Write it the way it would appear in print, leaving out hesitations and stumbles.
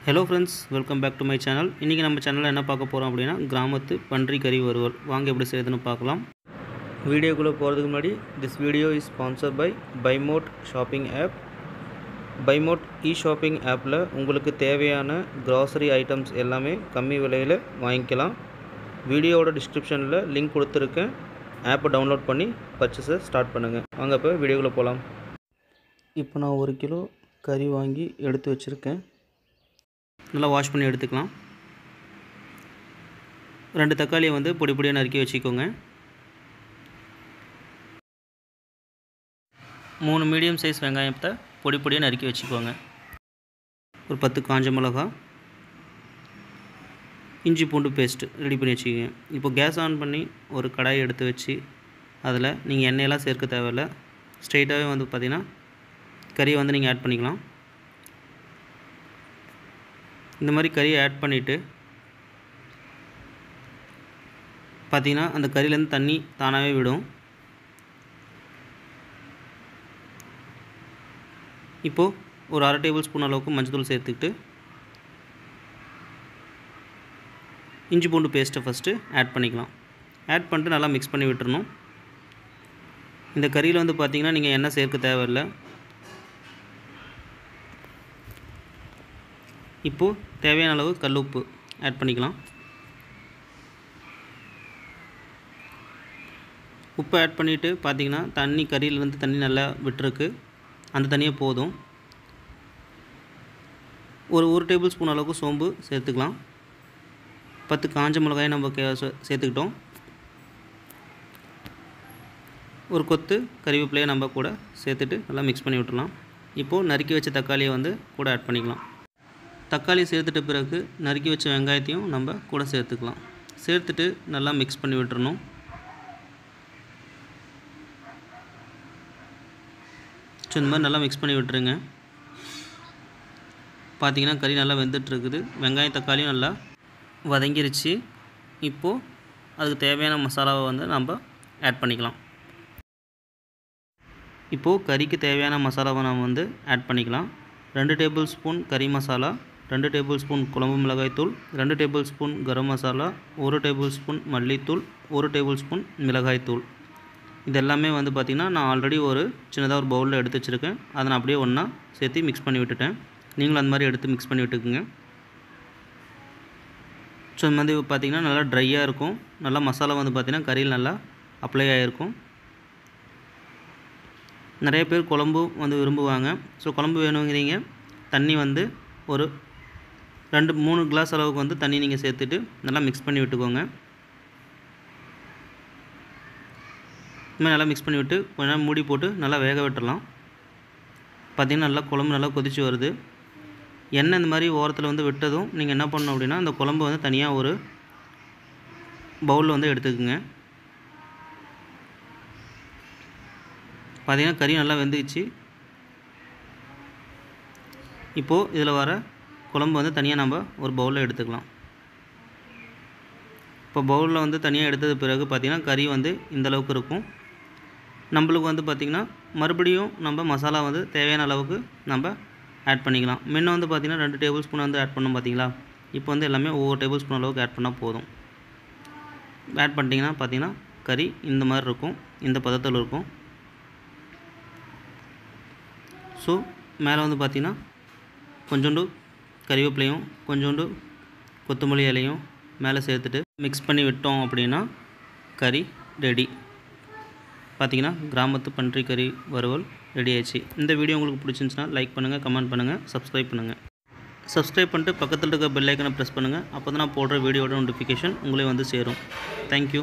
Hello friends, welcome back to my channel. இன்னைக்கு நம்ம சேனல்ல என்ன பார்க்க போறோம் அப்படினா கிராமத்து பன்றி கறி வறுவல். வாங்க எப்படி செய்யறதுன்னு பார்க்கலாம். வீடியோக்குள்ள போறதுக்கு முன்னாடி this video is sponsored by Buymote shopping app. Buymote e-shopping appல உங்களுக்கு தேவையான grocery items எல்லாமே கம்மி விலையில வாங்கிக்கலாம். வீடியோவோட descriptionல லிங்க் கொடுத்திருக்கேன். ஆப் டவுன்லோட் பண்ணி பர்ச்சேஸ் ஸ்டார்ட் பண்ணுங்க. வாங்க இப்ப வீடியோக்குள்ள போலாம். இப்போ நான் 1 கிலோ கறி வாங்கி எடுத்து வச்சிருக்கேன். நல்லா வாஷ் பண்ணி எடுத்துக்கலாம். 2 தக்காளியை வந்து பொடி பொடியாக நறுக்கி வச்சுக்கோங்க. 3 மீடியம் சைஸ் வெங்காயத்தை பொடி பொடியாக நறுக்கி வச்சுக்கோங்க. ஒரு 10 காஞ்ச மிளகாய், இஞ்சி பூண்டு பேஸ்ட் ரெடி பண்ணி வச்சுக்கோங்க. இப்போ கேஸ் ஆன் பண்ணி ஒரு கடாயை எடுத்து வச்சு அதில் நீங்கள் எண்ணெயெல்லாம் சேர்க்க தேவையில்லை. ஸ்ட்ரெயிட்டாகவே வந்து பார்த்திங்கன்னா கறியை வந்து நீங்கள் ஆட் பண்ணிக்கலாம். இந்த மாதிரி கறியை ஆட் பண்ணிவிட்டு பார்த்திங்கன்னா அந்த கறியிலேருந்து தண்ணி தானாகவே விடும். இப்போது ஒரு 1/2 டேபிள் ஸ்பூன் அளவுக்கு மஞ்சள் சேர்த்துக்கிட்டு இஞ்சி பூண்டு பேஸ்ட்டை ஃபஸ்ட்டு ஆட் பண்ணிக்கலாம். ஆட் பண்ணிட்டு நல்லா மிக்ஸ் பண்ணி விட்டுறணும். இந்த கறியில் வந்து பார்த்திங்கன்னா நீங்கள் எண்ணெய் சேர்க்க தேவையில்லை. இப்போது தேவையான அளவு கல் உப்பு ஆட் பண்ணிக்கலாம். உப்பு ஆட் பண்ணிவிட்டு பார்த்திங்கன்னா தண்ணி கறியிலேருந்து தண்ணி நல்லா விட்டுருக்கு. அந்த தண்ணியே போதும். ஒரு டேபிள் ஸ்பூன் அளவுக்கு சோம்பு சேர்த்துக்கலாம். 10 காஞ்ச மிளகாயை நம்ம சேர்த்துக்கிட்டோம். ஒரு கொத்து கறிவேப்பிலையை நம்ம கூட சேர்த்துட்டு நல்லா மிக்ஸ் பண்ணி விட்டுடலாம். இப்போது நறுக்கி வச்ச தக்காளியை வந்து கூட ஆட் பண்ணிக்கலாம். தக்காளி சேர்த்துட்ட பிறகு நறுக்கி வச்ச வெங்காயத்தையும் நம்ம கூட சேர்த்துக்கலாம். சேர்த்துட்டு நல்லா மிக்ஸ் பண்ணி விட்டுறணும். ஸோ இந்த மாதிரி நல்லா மிக்ஸ் பண்ணி விட்டுருங்க. பார்த்திங்கன்னா கறி நல்லா வெந்துட்டுருக்குது. வெங்காயம் தக்காளியும் நல்லா வதங்கிருச்சு. இப்போது அதுக்கு தேவையான மசாலாவை வந்து நம்ம ஆட் பண்ணிக்கலாம். இப்போது கறிக்கு தேவையான மசாலாவை நம்ம வந்து ஆட் பண்ணிக்கலாம். 2 டேபிள் ஸ்பூன் கறி மசாலா, 2 டேபிள் ஸ்பூன் குழம்பு மிளகாய் தூள், 2 table spoon garam masala, 1 table spoon மல்லித்தூள், 1 டேபிள் ஸ்பூன் மிளகாய் தூள். இது எல்லாமே வந்து பார்த்திங்கன்னா நான் ஆல்ரெடி ஒரு சின்னதாக ஒரு பவுலில் எடுத்து வச்சுருக்கேன். அதை நான் அப்படியே ஒன்றா சேர்த்து மிக்ஸ் பண்ணி விட்டுட்டேன். நீங்களும் அந்த மாதிரி எடுத்து மிக்ஸ் பண்ணி விட்டுக்குங்க. ஸோ இந்த மாதிரி பார்த்திங்கன்னா நல்லா ட்ரையாக இருக்கும். நல்லா மசாலா வந்து பார்த்திங்கன்னா கறியில் நல்லா அப்ளை ஆகிருக்கும். நிறைய பேர் குழம்பு வந்து விரும்புவாங்க. ஸோ குழம்பு வேணுங்கிறீங்க தண்ணி வந்து ஒரு 2-3 கிளாஸ் அளவுக்கு வந்து தண்ணி நீங்கள் சேர்த்துட்டு நல்லா மிக்ஸ் பண்ணி விட்டுக்கோங்க. இதுமாதிரி நல்லா மிக்ஸ் பண்ணி விட்டு கொஞ்ச நேரம் மூடி போட்டு நல்லா வேக விட்டுடலாம். பார்த்திங்கன்னா நல்லா குழம்பு நல்லா கொதிச்சு வருது. எண்ணெய் இந்த மாதிரி ஓரத்தில் வந்து விட்டதும் நீங்கள் என்ன பண்ணணும் அப்படின்னா அந்த குழம்பு வந்து தனியாக ஒரு பவுலில் வந்து எடுத்துக்குங்க. பார்த்திங்கன்னா கறி நல்லா வெந்துச்சு. இப்போது இதில் வர குழம்பு வந்து தனியாக நம்ம ஒரு பவுலில் எடுத்துக்கலாம். இப்போ பவுலில் வந்து தனியாக எடுத்தது பிறகு பார்த்திங்கன்னா கறி வந்து இந்தளவுக்கு இருக்கும். நம்மளுக்கு வந்து பார்த்திங்கன்னா மறுபடியும் நம்ம மசாலா வந்து தேவையான அளவுக்கு நம்ம ஆட் பண்ணிக்கலாம். முன்ன வந்து பார்த்திங்கன்னா 2 டேபிள் ஸ்பூன் வந்து ஆட் பண்ணோம் பார்த்திங்களா. இப்போ வந்து எல்லாமே ஒவ்வொரு டேபிள் ஸ்பூன் அளவுக்கு ஆட் பண்ணால் போதும். ஆட் பண்ணிட்டீங்கன்னா பார்த்திங்கன்னா கறி இந்த மாதிரி இருக்கும். இந்த பதத்தில் இருக்கும். ஸோ மேலே வந்து பார்த்திங்கன்னா கொஞ்சோண்டு கறிவேப்பிலையும் கொஞ்சோண்டு கொத்தமல்லி இலையும் மேலே சேர்த்துட்டு மிக்ஸ் பண்ணி விட்டோம் அப்படின்னா கறி ரெடி. பார்த்திங்கன்னா கிராமத்து பன்றி கறி வறுவல் ரெடி ஆயிடுச்சு. இந்த வீடியோ உங்களுக்கு பிடிச்சிருந்துச்சுன்னா லைக் பண்ணுங்கள், கமெண்ட் பண்ணுங்கள், சப்ஸ்கிரைப் பண்ணுங்கள். சப்ஸ்கிரைப் பண்ணிட்டு பக்கத்தில் இருக்க பெல் ஐக்கனை ப்ரெஸ் பண்ணுங்கள். அப்போ தான் நான் போடுற வீடியோட நோட்டிஃபிகேஷன் உங்களே வந்து சேரும். தேங்க்யூ.